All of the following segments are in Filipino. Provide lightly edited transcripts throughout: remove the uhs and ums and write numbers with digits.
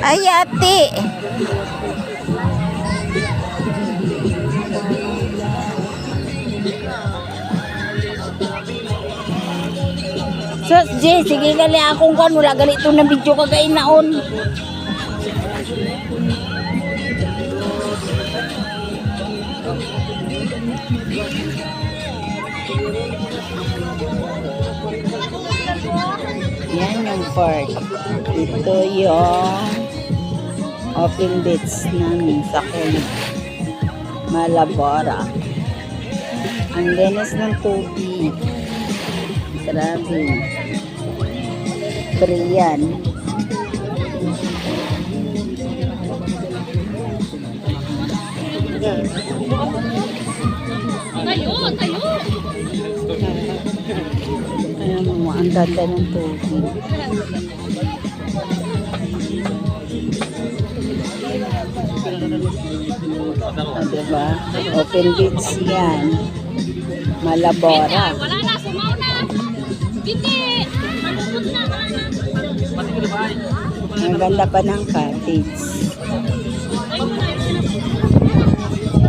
Ay, ate. Sus, Jay, sige gali akong kan. Wala gali ito na video kagain naon. Yan yung park. Ito yung open beach namin sa Kulit. Malabora. Ang linis ng tubig. Grabe. Brilliant. Tayo, tayo. Ayan mo, ang ganda ng tubig. Diba? Open beach yan. Malabora. Wala na, sumaw na. Hindi. Malupot na. Ang ganda pa ng cottage.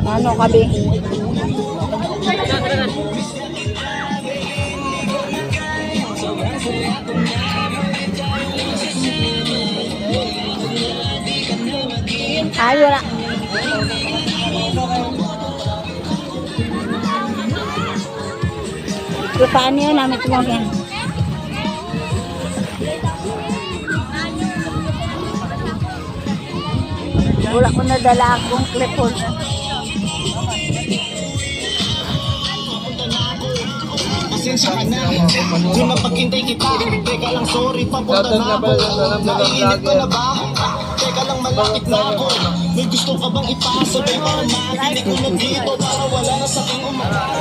Ano kabi? Ay, wala. So, paano yun? Namit mo yan. Wala ko nadala akong clip-on. Pasensya ka na, kung napagkintay kita. Teka lang, sorry, papunta na ako. Naiinit ka na ba? Teka lang, malapit na ako. May gusto ka bang ipasa? Para makinig ko na dito, para wala na sa aking umaga.